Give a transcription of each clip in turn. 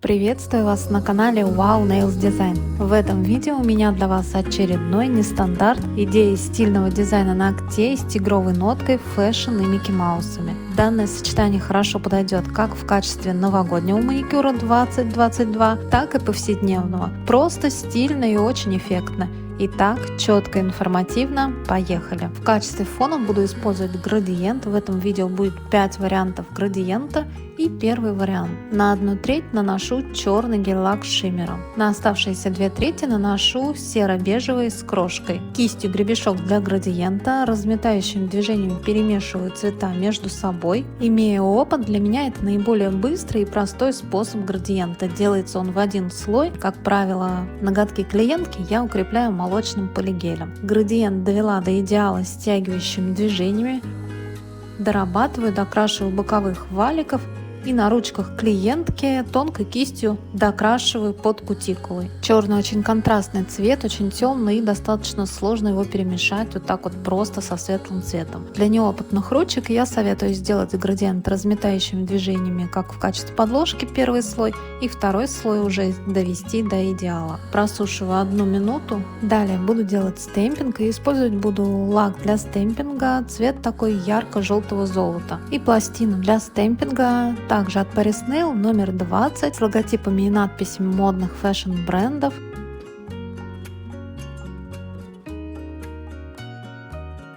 Приветствую вас на канале Wow Nails Design. В этом видео у меня для вас очередной нестандарт идеи стильного дизайна ногтей с тигровой ноткой, фэшн и Микки Маусами. Данное сочетание хорошо подойдет как в качестве новогоднего маникюра 2022, так и повседневного. Просто стильно и очень эффектно. Итак, четко и информативно, поехали! В качестве фона буду использовать градиент. В этом видео будет 5 вариантов градиента. И первый вариант. На 1/3 наношу черный гель-лак с шиммером. На оставшиеся 2/3 наношу серо-бежевый с крошкой. Кистью гребешок для градиента, разметающим движением перемешиваю цвета между собой. Имея опыт, для меня это наиболее быстрый и простой способ градиента. Делается он в один слой. Как правило, ноготки клиентки я укрепляю молочным полигелем. Градиент довела до идеала стягивающими движениями. Дорабатываю, докрашиваю боковых валиков. И на ручках клиентки тонкой кистью докрашиваю под кутикулой. Черный очень контрастный цвет, очень темный и достаточно сложно его перемешать вот так вот просто со светлым цветом. Для неопытных ручек я советую сделать градиент разметающими движениями, как в качестве подложки первый слой, и второй слой уже довести до идеала. Просушиваю 1 минуту. Далее буду делать стемпинг и использовать буду лак для стемпинга, цвет такой ярко-желтого золота. И пластину для стемпинга также от Paris Nail номер 20 с логотипами и надписями модных фэшн-брендов.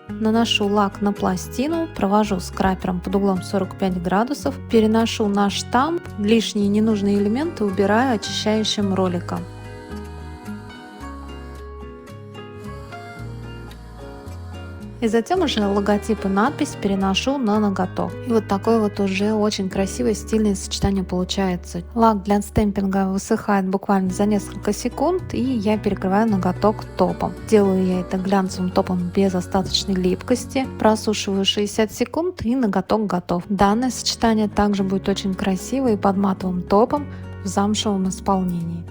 Наношу лак на пластину, провожу скрапером под углом 45 градусов, переношу на штамп, лишние ненужные элементы убираю очищающим роликом. И затем уже логотип и надпись переношу на ноготок. И вот такое вот уже очень красивое стильное сочетание получается. Лак для стемпинга высыхает буквально за несколько секунд, и я перекрываю ноготок топом. Делаю я это глянцевым топом без остаточной липкости. Просушиваю 60 секунд, и ноготок готов. Данное сочетание также будет очень красивое и под матовым топом в замшевом исполнении.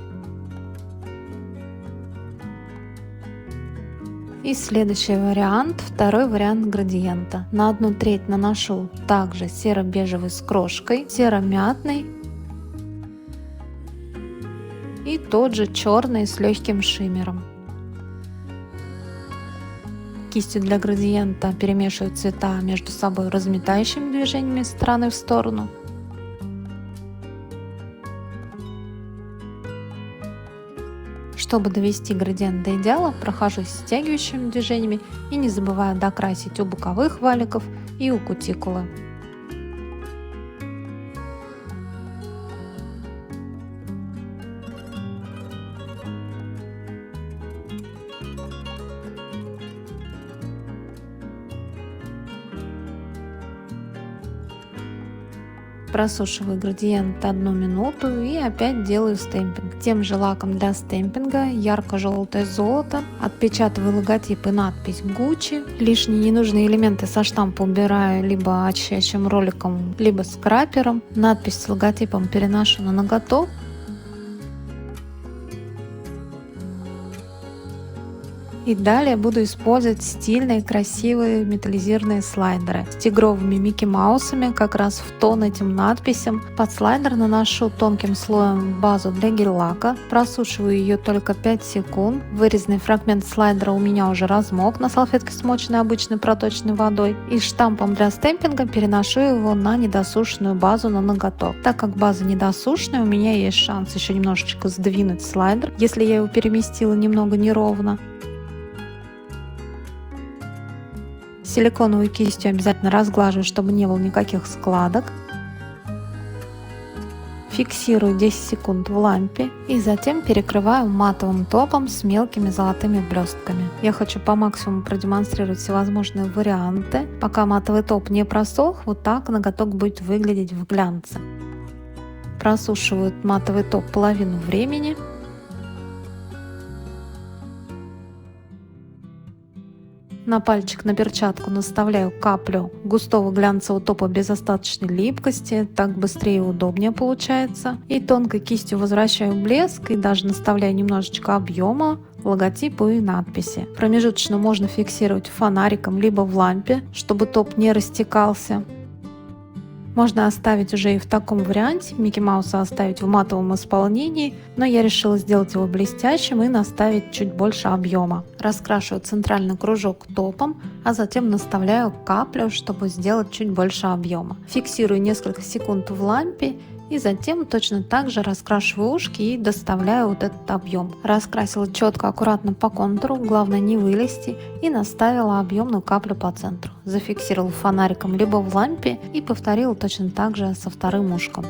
И следующий вариант, второй вариант градиента. На 1/3 наношу также серо-бежевый с крошкой, серо-мятный и тот же черный с легким шиммером. Кистью для градиента перемешиваю цвета между собой разметающими движениями из стороны в сторону. Чтобы довести градиент до идеала, прохожусь стягивающими движениями и не забываю докрасить у боковых валиков и у кутикулы. Просушиваю градиент 1 минуту и опять делаю стемпинг. Тем же лаком для стемпинга ярко-желтое золото. Отпечатываю логотип и надпись Gucci. Лишние ненужные элементы со штампа убираю либо очищающим роликом, либо скрапером. Надпись с логотипом переношу на ноготок. И далее буду использовать стильные, красивые металлизированные слайдеры с тигровыми Микки Маусами, как раз в тон этим надписям. Под слайдер наношу тонким слоем базу для гель-лака, просушиваю ее только 5 секунд. Вырезанный фрагмент слайдера у меня уже размок на салфетке, смоченной обычной проточной водой. И штампом для стемпинга переношу его на недосушенную базу на ноготок. Так как база недосушенная, у меня есть шанс еще немножечко сдвинуть слайдер, если я его переместила немного неровно. Силиконовой кистью обязательно разглаживаю, чтобы не было никаких складок. Фиксирую 10 секунд в лампе и затем перекрываю матовым топом с мелкими золотыми блестками. Я хочу по максимуму продемонстрировать всевозможные варианты. Пока матовый топ не просох, вот так ноготок будет выглядеть в глянце. Просушиваю матовый топ половину времени. На пальчик, на перчатку наставляю каплю густого глянцевого топа без остаточной липкости, так быстрее и удобнее получается. И тонкой кистью возвращаю блеск и даже наставляю немножечко объема, логотипы и надписи. Промежуточно можно фиксировать фонариком либо в лампе, чтобы топ не растекался. Можно оставить уже и в таком варианте, Микки Мауса оставить в матовом исполнении, но я решила сделать его блестящим и наставить чуть больше объема. Раскрашиваю центральный кружок топом, а затем наставляю каплю, чтобы сделать чуть больше объема. Фиксирую несколько секунд в лампе и затем точно так же раскрашиваю ушки и доставляю вот этот объем. Раскрасила четко, аккуратно по контуру, главное не вылезти, и наставила объемную каплю по центру. Зафиксировала фонариком либо в лампе и повторила точно так же со вторым ушком.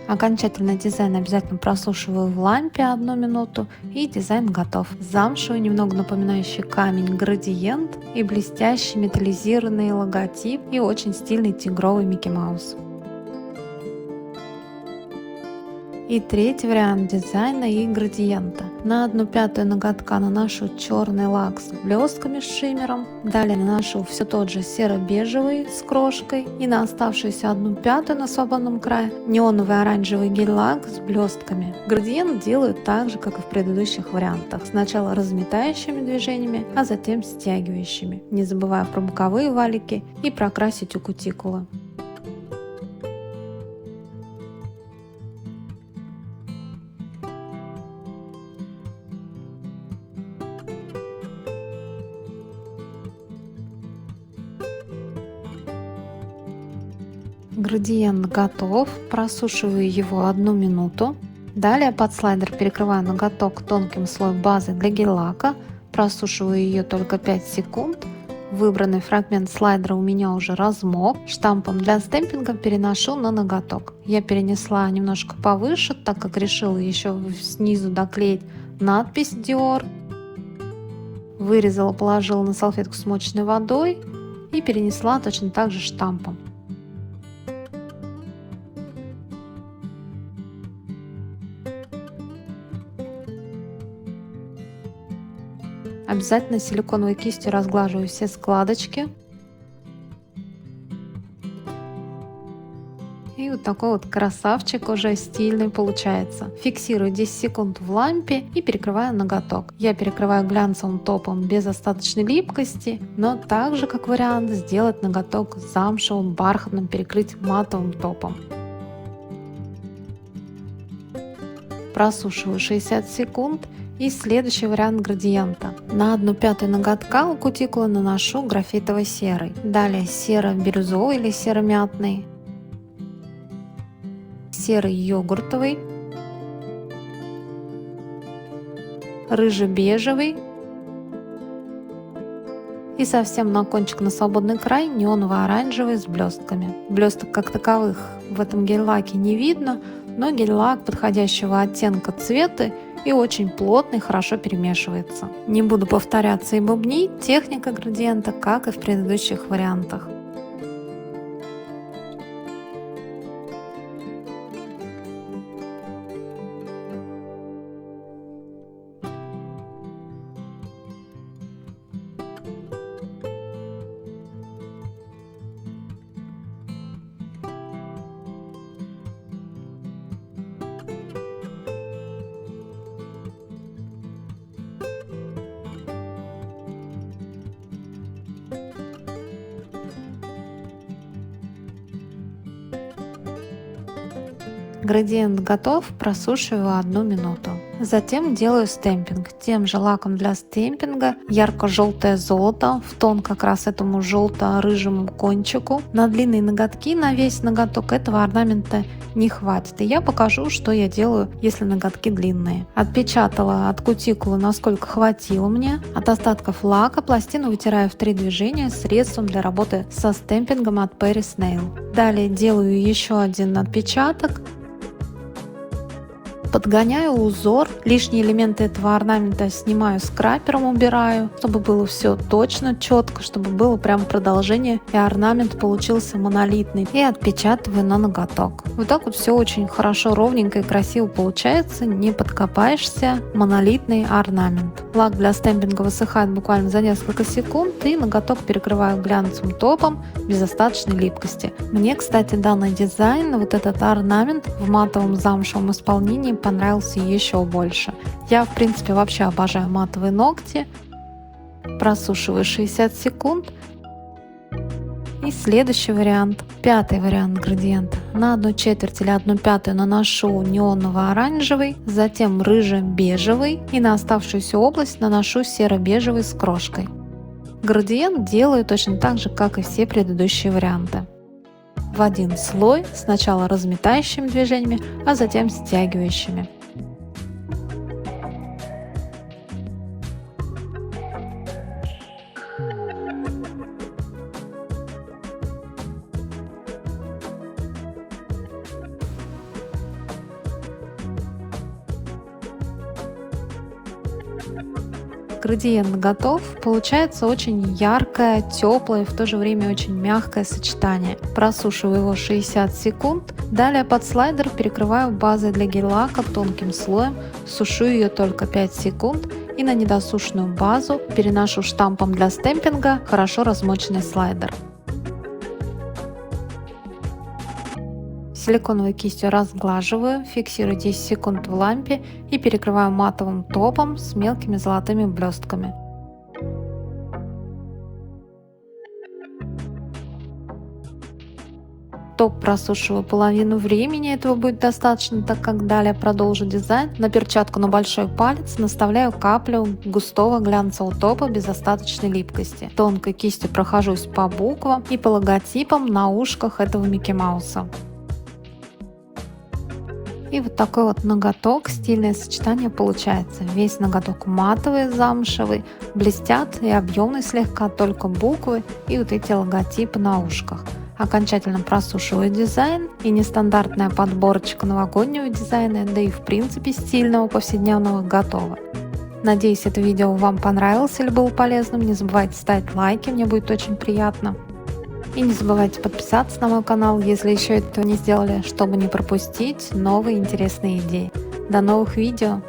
Окончательный дизайн обязательно просушиваю в лампе 1 минуту, и дизайн готов. Замшевый, немного напоминающий камень градиент и блестящий металлизированный логотип и очень стильный тигровый Микки Маус. И третий вариант дизайна и градиента. На 1/5 ноготка наношу черный лак с блестками, с шиммером. Далее наношу все тот же серо-бежевый с крошкой. И на оставшуюся 1/5 на свободном крае неоновый оранжевый гель-лак с блестками. Градиент делаю так же, как и в предыдущих вариантах. Сначала разметающими движениями, а затем стягивающими. Не забывая про боковые валики и прокрасить у кутикулы. Градиент готов, просушиваю его 1 минуту. Далее под слайдер перекрываю ноготок тонким слоем базы для гель-лака, просушиваю ее только 5 секунд. Выбранный фрагмент слайдера у меня уже размок. Штампом для стемпинга переношу на ноготок. Я перенесла немножко повыше, так как решила еще снизу доклеить надпись Dior. Вырезала, положила на салфетку с смоченной водой и перенесла точно так же штампом. Обязательно силиконовой кистью разглаживаю все складочки. И вот такой вот красавчик уже стильный получается. Фиксирую 10 секунд в лампе и перекрываю ноготок. Я перекрываю глянцевым топом без остаточной липкости, но также как вариант сделать ноготок замшевым, бархатным, перекрыть матовым топом. Просушиваю 60 секунд. И следующий вариант градиента. На 1/5 ноготка у кутикулы наношу графитово-серый. Далее серо-бирюзовый или серо-мятный, серый йогуртовый, рыже-бежевый и совсем на кончик, на свободный край, неоново-оранжевый с блестками. Блесток как таковых в этом гель-лаке не видно, но гель-лак подходящего оттенка цвета и очень плотный, хорошо перемешивается. Не буду повторяться и бубнить, техника градиента, как и в предыдущих вариантах. Градиент готов, просушиваю 1 минуту. Затем делаю стемпинг. Тем же лаком для стемпинга ярко-желтое золото в тон как раз этому желто-рыжему кончику. На длинные ноготки, на весь ноготок этого орнамента не хватит. И я покажу, что я делаю, если ноготки длинные. Отпечатала от кутикулы, насколько хватило мне. От остатков лака пластину вытираю в 3 движения средством для работы со стемпингом от Paris Nail. Далее делаю еще один отпечаток. Подгоняю узор, лишние элементы этого орнамента снимаю скрапером, убираю, чтобы было все точно, четко, чтобы было прям продолжение и орнамент получился монолитный, и отпечатываю на ноготок. Вот так вот все очень хорошо, ровненько и красиво получается, не подкопаешься, монолитный орнамент. Лак для стемпинга высыхает буквально за несколько секунд, и ноготок перекрываю глянцевым топом без остаточной липкости. Мне, кстати, данный дизайн, вот этот орнамент в матовом замшевом исполнении понравился еще больше. Я, в принципе, вообще обожаю матовые ногти. Просушиваю 60 секунд. И следующий вариант, пятый вариант градиента. На 1/4 или 1/5 наношу неоново-оранжевый, затем рыже-бежевый и на оставшуюся область наношу серо-бежевый с крошкой. Градиент делаю точно так же, как и все предыдущие варианты. В один слой, сначала разметающими движениями, а затем стягивающими. Градиент готов. Получается очень яркое, теплое и в то же время очень мягкое сочетание. Просушиваю его 60 секунд. Далее под слайдер перекрываю базой для гель-лака тонким слоем. Сушу ее только 5 секунд. И на недосушенную базу переношу штампом для стемпинга хорошо размоченный слайдер. Силиконовой кистью разглаживаю, фиксирую 10 секунд в лампе и перекрываю матовым топом с мелкими золотыми блестками. Топ просушиваю половину времени, этого будет достаточно, так как далее продолжу дизайн. На перчатку на большой палец наставляю каплю густого глянцевого топа без остаточной липкости. Тонкой кистью прохожусь по буквам и по логотипам на ушках этого Микки Мауса. И вот такой вот ноготок, стильное сочетание получается. Весь ноготок матовый, замшевый, блестят и объемный слегка, только буквы и вот эти логотипы на ушках. Окончательно просушиваю дизайн, и нестандартная подборочка новогоднего дизайна, да и в принципе стильного повседневного готова. Надеюсь, это видео вам понравилось или было полезным. Не забывайте ставить лайки, мне будет очень приятно. И не забывайте подписаться на мой канал, если еще этого не сделали, чтобы не пропустить новые интересные идеи. До новых видео!